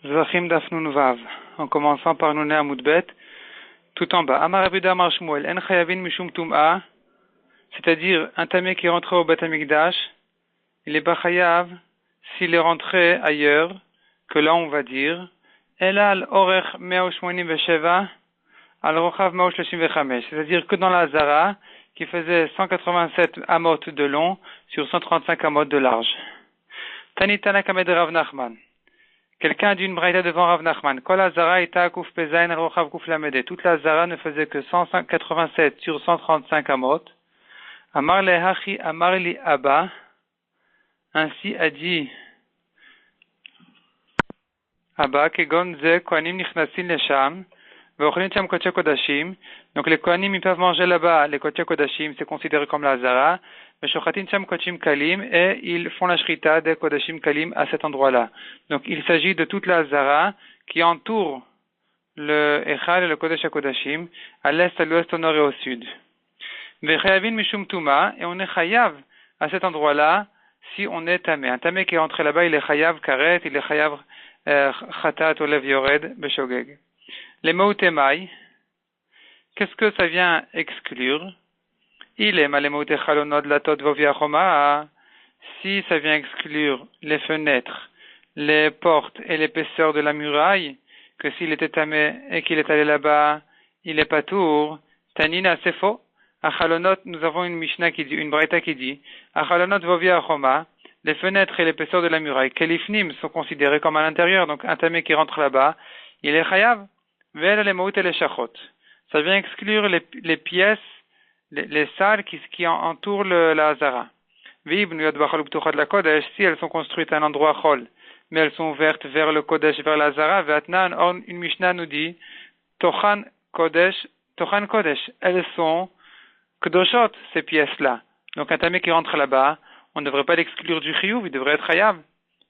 Zvachim Dafnun Vav, en commençant par Nouné Amoudbet, tout en bas. Amar Abuda Amar Shmuel, En Chayavin Mishum Tum'a, c'est-à-dire un tamé qui est rentré au Beth Amikdash, il est Bachayav s'il est rentré ailleurs, que là on va dire, Ela al Orech Me'oshmonim Vesheva, al Rochav Me'oshloshim Vechamesh, c'est-à-dire que dans la Zara, qui faisait 187 amot de long sur 135 amot de large. Tanitana Kamed Rav Nachman. Quelqu'un dit une braïda devant Rav Nachman. Kol Azara ita kuf pezain rochav kuf lamede. Toute la Zara ne faisait que 187 sur 135 amot. Amar le hachi amar li abba. Ainsi a dit Abba kegon ze kohanim nichnasin lesham. Ve'ochlin sham kodesh kodashim. Donc les kohanim ils peuvent manger là-bas. Les kodesh kodashim c'est considéré comme la Zara. Meshochatin sham kodashim kalim, et ils font la shrita des kodashim kalim à cet endroit-là. Donc il s'agit de toute la Zara qui entoure le Echal et le Kodesh HaKodashim à l'est, à l'ouest, au nord et au sud. Vechayavin mishum tuma, et on est chayav à cet endroit-là si on est tamé. Un tamé qui est entré là-bas, il est chayav karet, il est chayav chatat olev yored beshogeg. Les mautemai, qu'est-ce que ça vient exclure? Il est malemouté chalonod latot voviachoma. Si ça vient exclure les fenêtres, les portes et l'épaisseur de la muraille, que s'il était tamé et qu'il est allé là-bas, il est patour. Tanina, c'est faux. À chalonot, nous avons une Mishnah qui dit, une braïta qui dit, à chalonot voviachoma, les fenêtres et l'épaisseur de la muraille, kelifnim sont considérés comme à l'intérieur, donc un tamé qui rentre là-bas, il est chayav. Ve'el les maout et les shachot. Ça vient exclure les pièces, les salles qui entourent la Hazara. Si elles sont construites à un endroit chol, mais elles sont ouvertes vers le Kodesh, vers la Hazara, une Mishnah nous dit, Tochan Kodesh, elles sont Kedoshot, ces pièces-là. Donc un tamé qui rentre là-bas, on ne devrait pas l'exclure du chiyuv, il devrait être chayav.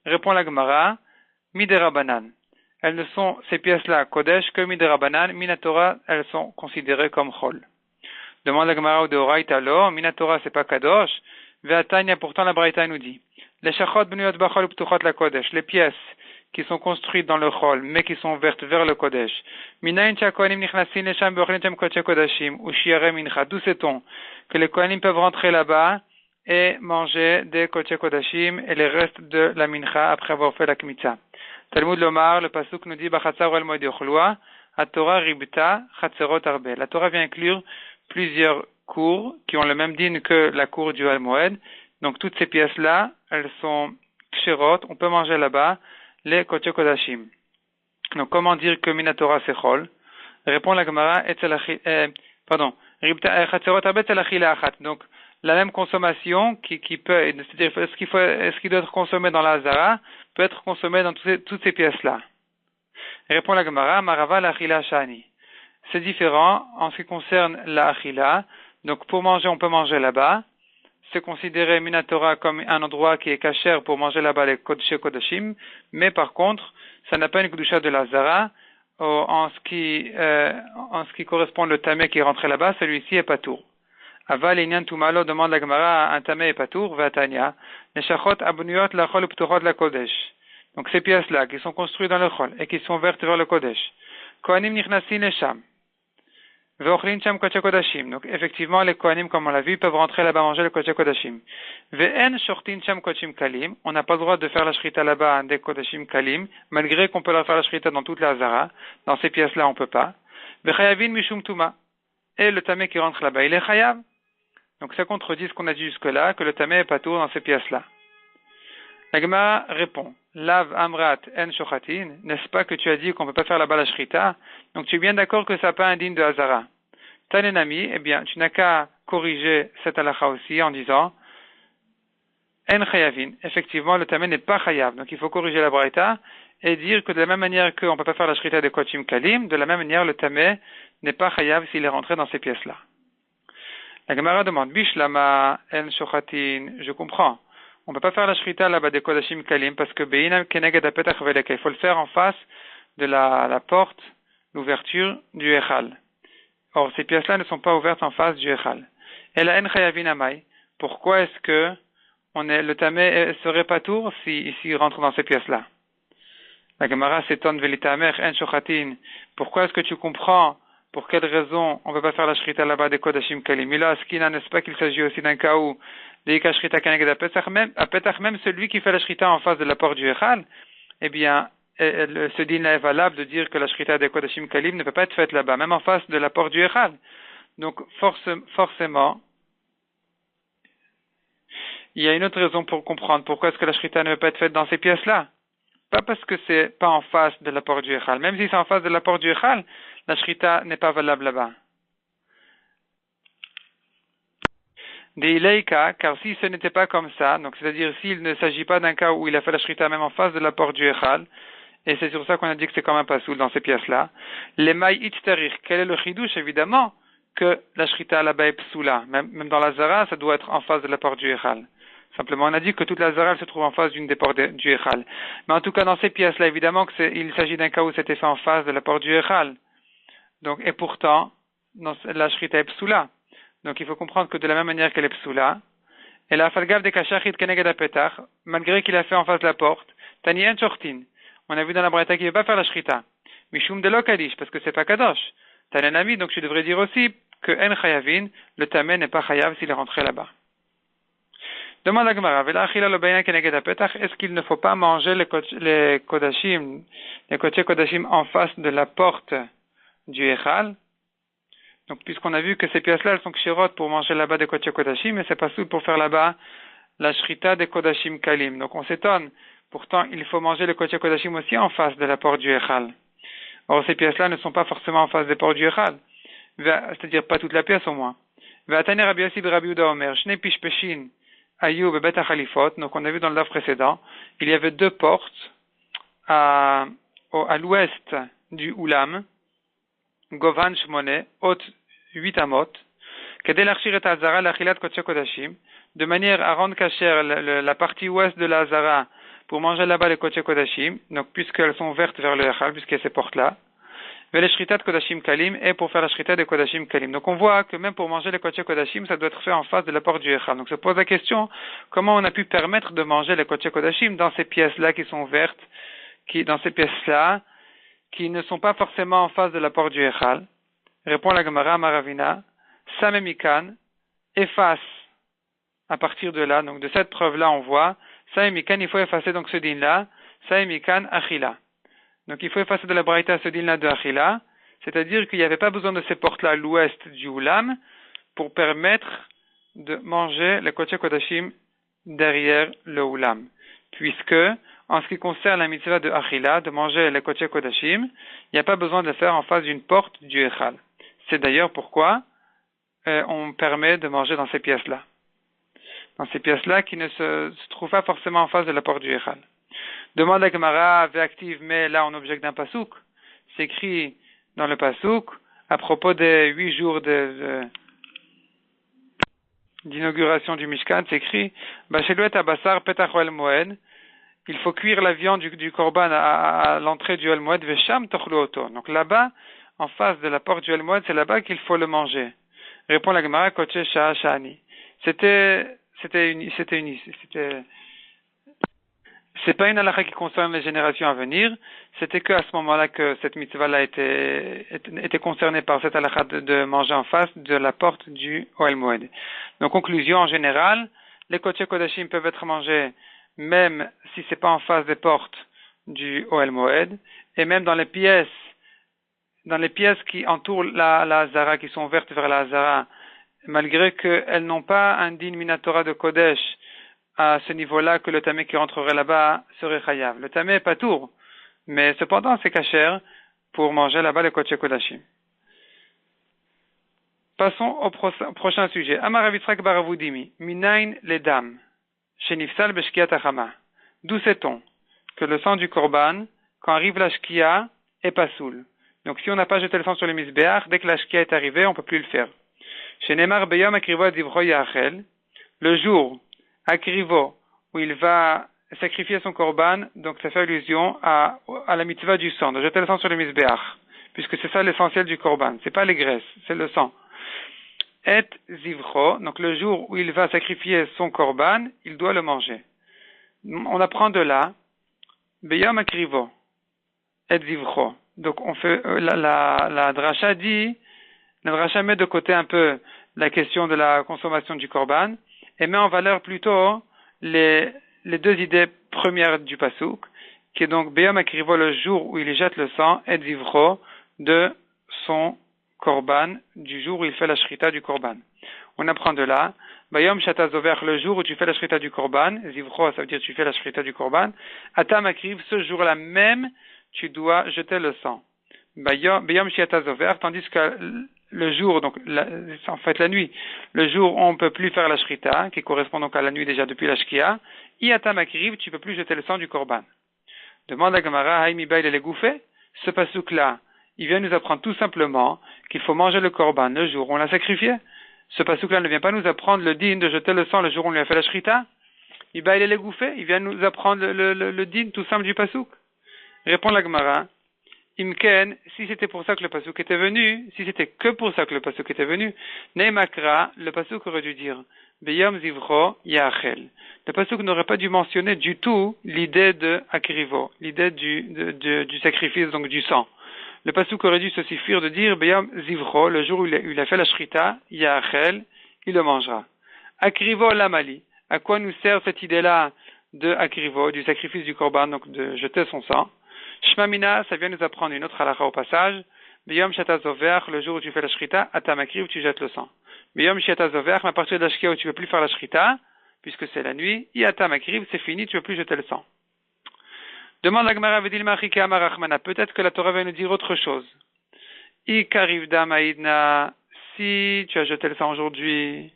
Répond la Gemara, Miderabanan. Elles ne sont, ces pièces-là, Kodesh, que Miderabanan, Minatora, elles sont considérées comme chol. Demande la Gemara de Oraita alors, Minatora c'est pas Kadosh, Ve'atanya pourtant la Braïta nous dit, les shachot b'nuyot b'chol u'ptuchot la Kodesh, les pièces qui sont construites dans le chol, mais qui sont vertes vers le Kodesh. Minayin chakohanim nichnasin lesham be'ochlin shem kodesh kodashim, ou shiare mincha, d'où sait-on que les kohanim peuvent rentrer là-bas et manger des kodesh kodashim et les restes de la mincha après avoir fait la kmitza. Talmud Lomar, le pasuk nous dit, Bachatzar el moed yochlua, a Torah ribta chatzerot arbe. La Torah vient inclure plusieurs cours qui ont le même din que la cour du Al-Moed. Donc toutes ces pièces-là, elles sont ksherot, on peut manger là-bas les kodesh kodashim. Donc comment dire que Minatora c'est chol? Répond la Gemara, ribta chatzerot arbe etzel achila achat. Donc la même consommation qui peut, c'est-à-dire est-ce qu'il doit être consommé dans la Hazara, peut être consommé dans toutes ces pièces-là. Répond la Gemara, Marava l'achila shani. C'est différent en ce qui concerne la achila. Donc pour manger, on peut manger là-bas. C'est considéré Minatora comme un endroit qui est kasher pour manger là-bas les kodesh kodashim. Mais par contre, ça n'a pas une kedusha de la Hazara. En ce qui correspond le tamé qui est rentré là-bas, celui-ci est patour. Aval inyan tumalo demande la Gemara, un tamé est patour, vatanya. Les shachot abunuyot la chol uptuchot la kodesh. Donc ces pièces-là qui sont construites dans le chol et qui sont vertes vers le kodesh. Kohanim nichnasin lesham. Ve'ochlin sham kodesh kodashim. Donc effectivement les kohanim, comme on l'a vu, peuvent rentrer là-bas manger le kodesh kodashim. Ve'en shortin sham kodashim kalim. On n'a pas le droit de faire la shrita là-bas des kodashim kalim, malgré qu'on peut leur faire la shrita dans toute la Hazara. Dans ces pièces-là, on peut pas. Ve'chayavin mishum tuma. Et le tamé qui rentre là-bas, il est chayav. Donc ça contredit ce qu'on a dit jusque-là, que le tamé est patour dans ces pièces-là. La Gemara répond, Lav amrat en shochatin, n'est-ce pas que tu as dit qu'on ne peut pas faire là-bas la shrita? Donc tu es bien d'accord que ça n'a pas un din de Hazara. Tanenami, eh bien, tu n'as qu'à corriger cette halakha aussi en disant, en chayavin, effectivement, le tamé n'est pas chayav. Donc il faut corriger la braïta et dire que de la même manière qu'on ne peut pas faire la shrita de kochim kalim, de la même manière le tamé n'est pas chayav s'il est rentré dans ces pièces-là. La Gemara demande, Bishlama en shochatin, je comprends. On ne peut pas faire la shrita là-bas des kodashim kalim parce que beinam keneged apetach veleka. Il faut le faire en face de la porte, l'ouverture du echal. Or, ces pièces-là ne sont pas ouvertes en face du echal. Et la en chayavin amai. Pourquoi est-ce que le tamé serait patour s'il rentre dans ces pièces-là? La Gemara s'étonne velitamer en shochatin. Pourquoi est-ce que tu comprends pour quelle raison on ne peut pas faire la shrita là-bas des kodashim kalim? Mila skina, n'est-ce pas qu'il s'agit aussi d'un cas où des shrita kaneged à Petach, même celui qui fait la shrita en face de la porte du Echal, eh bien, ce din là est valable de dire que la shrita des kodashim kalim ne peut pas être faite là-bas, même en face de la porte du Echal. Donc, forcément, il y a une autre raison pour comprendre pourquoi est-ce que la shrita ne peut pas être faite dans ces pièces-là. Pas parce que c'est pas en face de la porte du Echal. Même si c'est en face de la porte du Echal, la shrita n'est pas valable là-bas. Des ileika, car si ce n'était pas comme ça, donc c'est-à-dire s'il ne s'agit pas d'un cas où il a fait la shrita même en face de la porte du Echal, et c'est sur ça qu'on a dit que c'est comme un pasoul dans ces pièces-là, les maï itztarir, quel est le chidouche évidemment que la shrita là-bas est psoula. Même dans la zara, ça doit être en face de la porte du Echal. Simplement, on a dit que toute la zara se trouve en face d'une des portes du Echal. Mais en tout cas, dans ces pièces-là, évidemment il s'agit d'un cas où c'était fait en face de la porte du Echal. Donc, et pourtant, la shrita est psoula. Donc, il faut comprendre que de la même manière qu'elle est psoula, elle a falgav de kashachit keneged apetach, malgré qu'il a fait en face de la porte, tanien shortin. On a vu dans la braïta qu'il ne veut pas faire la shrita. Mishum de lo kadish, parce que c'est pas kadosh. Tanenami, donc je devrais dire aussi que en chayavin, le tamé n'est pas chayav s'il est rentré là-bas. Demande à Gemara, est-ce qu'il ne faut pas manger les kodashim, les koché kodashim en face de la porte du Echal? Donc, puisqu'on a vu que ces pièces-là, elles sont kshirot pour manger là-bas des koché kodashim, mais c'est pas sous pour faire là-bas la shrita des kodashim kalim. Donc, on s'étonne. Pourtant, il faut manger les koché kodashim aussi en face de la porte du Echal. Or, ces pièces-là ne sont pas forcément en face des portes du Echal. C'est-à-dire pas toute la pièce au moins. Ve'atane Rabbi Yossi Rabbi Yehuda Omer, Shnei pishpeshin Ayou bebet hachalifot. Donc on a vu dans le livre précédent, il y avait deux portes à l'ouest du Oulam, Govan Shmone, haute 8 amot, kedel archir et azara l'achilat kodesh kodashim, de manière à rendre kasher la partie ouest de la Hazara pour manger là-bas les kodesh kodashim, donc puisqu'elles sont ouvertes vers le Echal, puisqu'il y a ces portes-là, les shritat kodashim kalim et pour faire la shrita des kodashim kalim. Donc on voit que même pour manger les kodesh kodashim, ça doit être fait en face de la porte du Echal. Donc se pose la question, comment on a pu permettre de manger les kodesh kodashim dans ces pièces-là qui sont ouvertes, dans ces pièces-là, qui ne sont pas forcément en face de la porte du Echal? Répond la Gemara Maravina, Samemikan, efface à partir de là, donc de cette preuve-là on voit, Samemikan, il faut effacer donc ce din-là, Samemikan achila. Donc il faut effacer de la braïta ce din-là de Achila, c'est-à-dire qu'il n'y avait pas besoin de ces portes-là à l'ouest du Oulam pour permettre de manger le kodesh kodashim derrière le Oulam. Puisque, en ce qui concerne la mitzvah de Achila, de manger le kodesh kodashim, il n'y a pas besoin de le faire en face d'une porte du Echal. C'est d'ailleurs pourquoi on permet de manger dans ces pièces-là. Dans ces pièces-là qui ne se trouvent pas forcément en face de la porte du Echal. Demande à Gemara, active, mais là on objecte d'un pasouk. C'est écrit dans le pasouk, à propos des 8 jours d'inauguration du Mishkan, c'est écrit, Bachelouet abassar petach oel moed, il faut cuire la viande du korban à l'entrée du oel moed, vesham tochlu oto. Donc là-bas, en face de la porte du oel moed, c'est là-bas qu'il faut le manger. Répond la Gemara, koche sha'a sha'ani. C'est pas une halakha qui concerne les générations à venir, c'était qu'à ce moment-là que cette mitzvah-là était concernée par cette halakha de manger en face de la porte du Ohel Moed. Donc, conclusion, en général, les kodesh kodashim peuvent être mangés même si c'est pas en face des portes du Ohel Moed, et même dans les pièces qui entourent la Hazara, qui sont ouvertes vers la Hazara, malgré qu'elles n'ont pas un din minatora de Kodesh, à ce niveau-là que le tamé qui rentrerait là-bas serait chayav. Le tamé est pas tour, mais cependant c'est kasher pour manger là-bas le kodesh kodashim. Passons au prochain sujet. Amar Rav Yitzchak bar Avudimi, minayin ledam, shenifsal beshkiat achama. D'où sait-on que le sang du korban, quand arrive la shkia, est pas soul. Donc si on n'a pas jeté le sang sur le misbéach, dès que la shkia est arrivée, on peut plus le faire. Shenemar beyom akrivo adivro yachel, le jour Akrivo, où il va sacrifier son korban, donc ça fait allusion à la mitzvah du sang, de jeter le sang sur le misbéach, puisque c'est ça l'essentiel du korban, c'est pas les graisses, c'est le sang. Et zivro, donc le jour où il va sacrifier son korban, il doit le manger. On apprend de là, beyom akrivo, et zivcho. Donc on fait la dracha dit, la dracha met de côté un peu la question de la consommation du korban et met en valeur plutôt les deux idées premières du pasuk, qui est donc Beyom Akrivo, le jour où il jette le sang, et zivro, de son korban, du jour où il fait la shrita du korban. On apprend de là, Bayom Shata Zover, le jour où tu fais la shrita du korban, zivro, ça veut dire tu fais la shrita du korban, Atam Akriv, ce jour-là même, tu dois jeter le sang. Bayom Shata Zover, tandis que le jour, donc en fait la nuit, le jour où on ne peut plus faire la shrita, qui correspond donc à la nuit déjà depuis la shkia, Iatam Akriv, tu ne peux plus jeter le sang du korban. Demande à Gemara, Haïmi Bail et les gouffés, ce pasuk-là, il vient nous apprendre tout simplement qu'il faut manger le korban le jour où on l'a sacrifié. Ce pasuk-là ne vient pas nous apprendre le din de jeter le sang le jour où on lui a fait la shrita. Il bail et les gouffés, il vient nous apprendre le din tout simple du pasuk. Répond la Gemara, Imken, si c'était pour ça que le pasuk était venu, si c'était que pour ça que le pasuk était venu, Neimakra, le pasuk aurait dû dire, Beyom Zivro Yachel. Le pasuk n'aurait pas dû mentionner du tout l'idée de Akrivo, l'idée du sacrifice, donc du sang. Le pasuk aurait dû se suffire de dire Beyom Zivro, le jour où il a fait la shrita, Yachel, il le mangera. Akrivo Lamali. À quoi nous sert cette idée-là de Akrivo, du sacrifice du korban, donc de jeter son sang? Shmamina, ça vient nous apprendre une autre halakha au passage. Beyom Shata Zover, le jour où tu fais la shrita, Atam Akriv, tu jettes le sang. Beyom Shata Zover, mais à partir de la shkia où tu ne peux plus faire la shrita, puisque c'est la nuit, Iatam Akriv, c'est fini, tu ne peux plus jeter le sang. Demande la Gemara Vedil Machika Amarachmana, peut-être que la Torah va nous dire autre chose. Ikarivda Maïdna, si tu as jeté le sang aujourd'hui,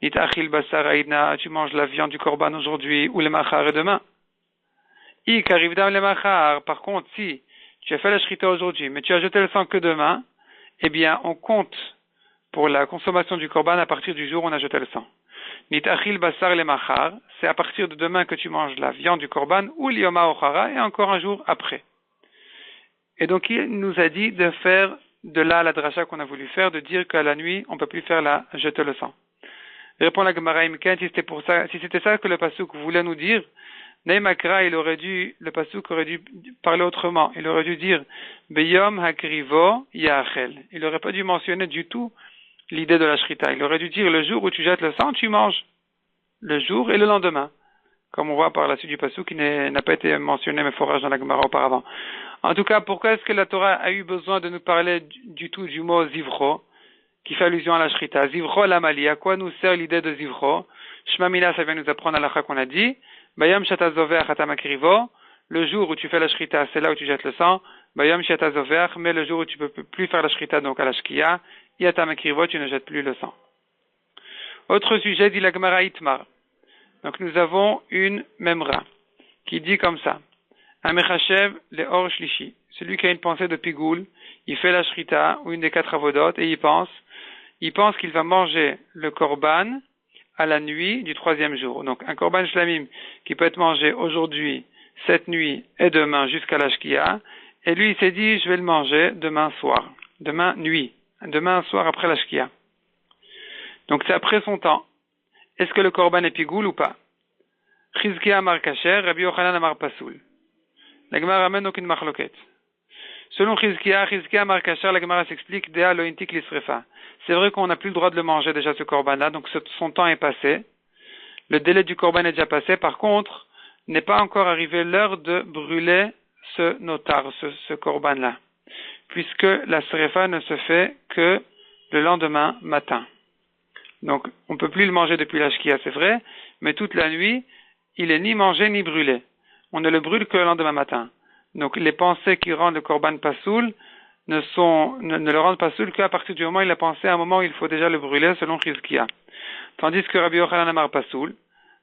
Nitachil Basar Aïdna, tu manges la viande du korban aujourd'hui, ou le machar et demain. Ikarivda le machar, par contre, si tu as fait la shrita aujourd'hui, mais tu as jeté le sang que demain, eh bien, on compte pour la consommation du korban à partir du jour où on a jeté le sang. Nitachil basar le machar, c'est à partir de demain que tu manges la viande du korban, ou l'yoma ochara, et encore un jour après. Et donc, il nous a dit de faire de là la dracha qu'on a voulu faire, de dire qu'à la nuit, on ne peut plus faire la jeter le sang. Répond la Gemara Imken, si c'était ça que le pasuk voulait nous dire, Neimakra, le pasuk aurait dû parler autrement. Il aurait dû dire, Beyom hakrivo yachel. Il n'aurait pas dû mentionner du tout l'idée de la shrita. Il aurait dû dire, le jour où tu jettes le sang, tu manges. Le jour et le lendemain. Comme on voit par la suite du pasuk, qui n'a pas été mentionné, mais forage dans la Gemara auparavant. En tout cas, pourquoi est-ce que la Torah a eu besoin de nous parler du tout du mot zivro, qui fait allusion à la shrita? Zivro lamali, à quoi nous sert l'idée de zivro? Shmamila, ça vient nous apprendre à l'akha qu'on a dit. Bayam shata zover hatam akrivo, le jour où tu fais la shrita, c'est là où tu jettes le sang. Bayam shata zover, mais le jour où tu peux plus faire la shrita, donc à la shkia, yatam akrivo, tu ne jettes plus le sang. Autre sujet, dit la Gemara Itmar. Donc nous avons une memra qui dit comme ça. Amechachev le or shlishi. Celui qui a une pensée de pigoul, il fait la shrita, ou une des 4 avodot, et il pense qu'il va manger le korban à la nuit du 3e jour. Donc un korban shlamim qui peut être mangé aujourd'hui, cette nuit et demain jusqu'à la shkia. Et lui il s'est dit je vais le manger demain soir, demain nuit, demain soir après la shkia. Donc c'est après son temps. Est-ce que le korban est pigoul ou pas? Chizkia amar kasher, Rabbi Yochanan amar pasoul. La Gemara ramène donc une marloquette. Selon Chizkia amar kasher, la Gemara s'explique Dea lo intik lisrefa. C'est vrai qu'on n'a plus le droit de le manger déjà ce korban-là, donc son temps est passé. Le délai du korban est déjà passé. Par contre, n'est pas encore arrivé l'heure de brûler ce notar, ce korban-là, puisque la srefa ne se fait que le lendemain matin. Donc, on ne peut plus le manger depuis la shkia, c'est vrai, mais toute la nuit, il est ni mangé ni brûlé. On ne le brûle que le lendemain matin. Donc, les pensées qui rendent le korban pasoul ne le rendent pasoul qu'à partir du moment où il a pensé à un moment où il faut déjà le brûler, selon Chizkia. Tandis que Rabbi Yochanan amar pasoul,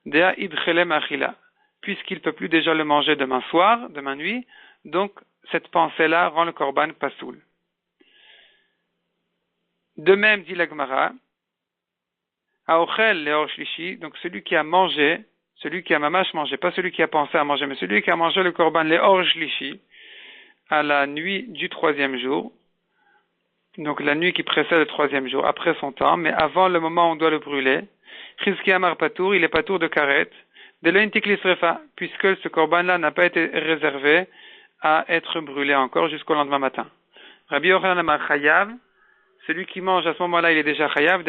dea idchelem achila, puisqu'il ne peut plus déjà le manger demain soir, demain nuit, donc cette pensée-là rend le korban pasoul. De même, dit la Gemara, Aochel leor shlishi, donc celui qui a mangé, celui qui a mamash mangé, pas celui qui a pensé à manger, mais celui qui a mangé le korban leor shlishi, à la nuit du 3e jour, donc la nuit qui précède le 3e jour, après son temps, mais avant le moment où on doit le brûler, Chizkia amar patour, il est patour de karet, de l'intik lisrefa, puisque ce korban-là n'a pas été réservé à être brûlé encore jusqu'au lendemain matin. Rabbi Yochanan Amar Chayav, celui qui mange à ce moment-là, il est déjà Chayav,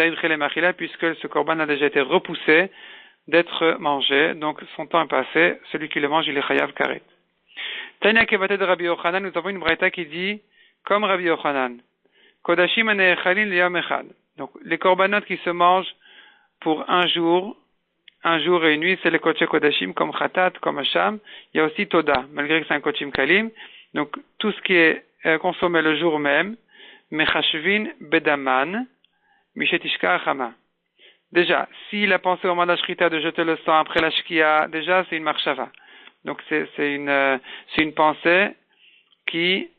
puisque ce korban a déjà été repoussé d'être mangé, donc son temps est passé, celui qui le mange, il est Chayav Karet. Tanya Kevatet de Rabbi Yochanan, nous avons une braïta qui dit, comme Rabbi Yochanan, Kodashim Aneechalin Liyom Echad. Donc, les korbanot qui se mangent pour un jour et une nuit, c'est les Kodesh Kodashim, comme Khatat, comme Hacham. Il y a aussi Toda, malgré que c'est un Kodesh Kalim. Donc, tout ce qui est consommé le jour même, Mechashvin Bedaman, Mishetishka Achama. Déjà, s'il a pensé au moment de la Shrita de jeter le sang après la Shkia, déjà, c'est une marshava. Donc, c'est une pensée qui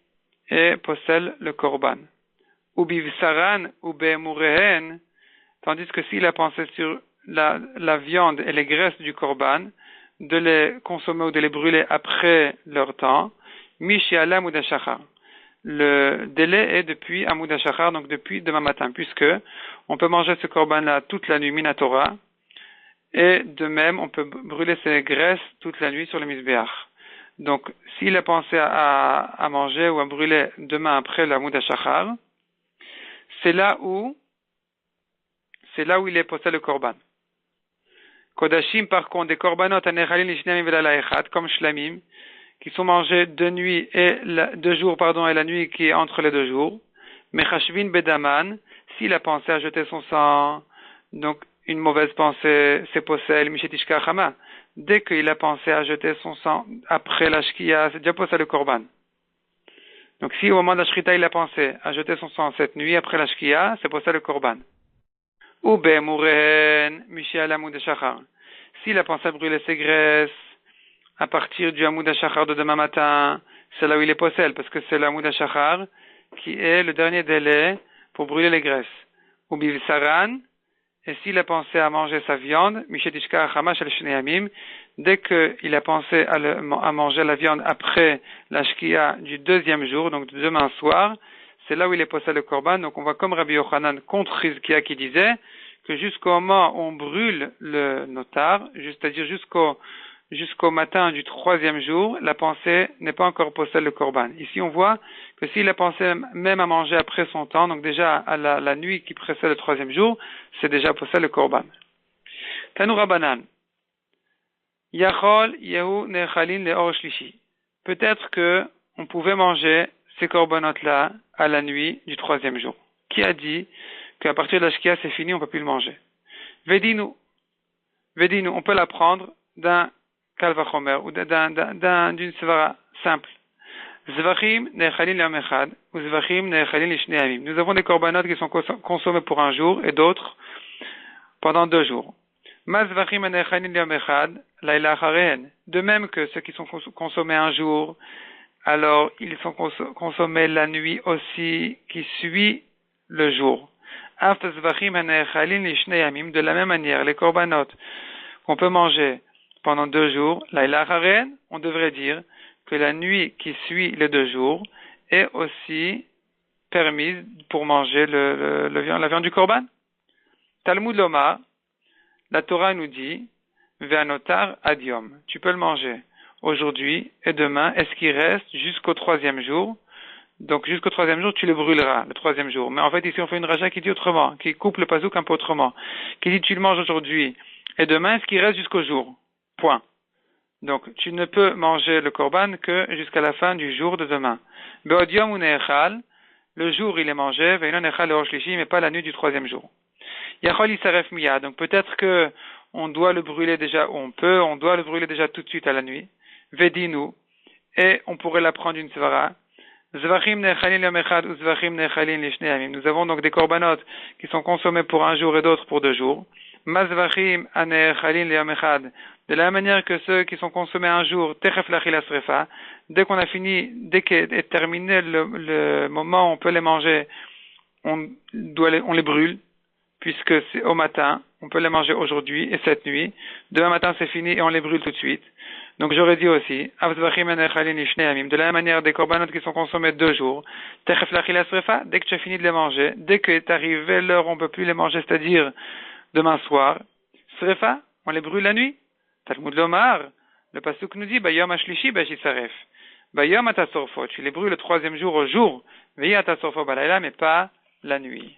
possède le korban. Ou bivsaran ou be'emurehen, tandis que s'il a pensé sur la viande et les graisses du korban, de les consommer ou de les brûler après leur temps, mishi ala mudashachar. Le délai est depuis amudashachar, donc depuis demain matin, puisque on peut manger ce korban-là toute la nuit minatora, et de même on peut brûler ces graisses toute la nuit sur le misbéach. Donc, s'il a pensé à manger ou à brûler demain après la mudashachar, c'est là où il est possède le korban. Kodashim, par contre, des korbanot anechalim lishnamim velala echad, comme shlamim, qui sont mangés et la nuit qui est entre les 2 jours. Mechashvin bedaman, s'il a pensé à jeter son sang, donc une mauvaise pensée, c'est possède mishetishka chama. Dès qu'il a pensé à jeter son sang après la shkia, c'est déjà possède le korban. Donc si au moment de la shrita il a pensé à jeter son sang cette nuit après la shkia, c'est possède le korban. Ou be'emurehen mishi ala mudashachar. S'il a pensé à brûler ses graisses à partir du Hamoud HaShachar de demain matin, c'est là où il est possède, parce que c'est l'Hamoud HaShachar qui est le dernier délai pour brûler les graisses. Ou bivsaran, et s'il a pensé à manger sa viande, mishetishka achama shel shnei yamim, dès qu'il a pensé à manger la viande après la shkia du 2e jour, donc demain soir, c'est là où il est possède le korban. Donc on voit comme Rabbi Yochanan contre Rizkia qui disait que jusqu'au moment où on brûle le notar, c'est-à-dire jusqu'au matin du 3e jour, la pensée n'est pas encore possède le korban. Ici, on voit que s'il a pensé même à manger après son temps, donc déjà à la nuit qui précède le 3e jour, c'est déjà possède le korban. Tanu Rabanan. Yachol Yehu Nechalin Leor Shlishi. Peut-être que on pouvait manger ces korbanot-là à la nuit du 3e jour. Qui a dit qu'à partir de la shkia, c'est fini, on ne peut plus le manger? Vedinu, on peut la prendre d'un kalvachomer ou d'une svara simple. Zvachim nechalin l'yom echad ou zvachim nechalin l'shnei yamim. Nous avons des korbanot qui sont consommés pour un jour et d'autres pendant 2 jours. Ma zvachim nechalin l'yom echad laila acharehen. De même que ceux qui sont consommés un jour, alors ils sont consommés la nuit aussi qui suit le jour. After zvachim nechalin l'shnei yamim. De la même manière, les korbanot qu'on peut manger pendant 2 jours, laila acharehen, on devrait dire que la nuit qui suit les 2 jours est aussi permise pour manger la viande du korban. Talmud Lomar, la Torah nous dit, ve'anotar adiom, tu peux le manger aujourd'hui et demain, est-ce qu'il reste jusqu'au 3e jour? Donc jusqu'au 3e jour, tu le brûleras, le 3e jour. Mais en fait, ici, on fait une raja qui dit autrement, qui coupe le pasouk un peu autrement, qui dit tu le manges aujourd'hui et demain, est-ce qu'il reste jusqu'au jour? Point. Donc, tu ne peux manger le korban que jusqu'à la fin du jour de demain. Be'odiom ou ne'echal, le jour il est mangé, ve'ino ne'echal le'or shlishi, mais pas la nuit du 3e jour. Yachol yisaref miyad, donc peut-être que on doit le brûler déjà, ou on doit le brûler déjà tout de suite à la nuit. Vedinu, et on pourrait la prendre une svara. Zvachim ne'echalin l'yom echad ou zvachim ne'echalin l'shnei yamim. Nous avons donc des korbanot qui sont consommés pour un jour et d'autres pour 2 jours. Mazvachim ane'echalin l'yom echad. De la même manière que ceux qui sont consommés un jour, techef l'achila srefa, dès qu'est terminé le moment où on peut les manger, on les brûle, puisque c'est au matin, on peut les manger aujourd'hui et cette nuit. Demain matin c'est fini et on les brûle tout de suite. Donc j'aurais dit aussi, de la même manière des korbanot qui sont consommés 2 jours, techef l'achila srefa, dès que tu as fini de les manger, dès que est arrivé l'heure où on peut plus les manger, c'est-à-dire demain soir, srefa, on les brûle la nuit. Talmud Lomar, le pasuk nous dit, Bayom Ashlishi Bashisaref. Bayom atasorfo, tu les brûles le troisième jour au jour, veillez atasorfo balayla, mais pas la nuit.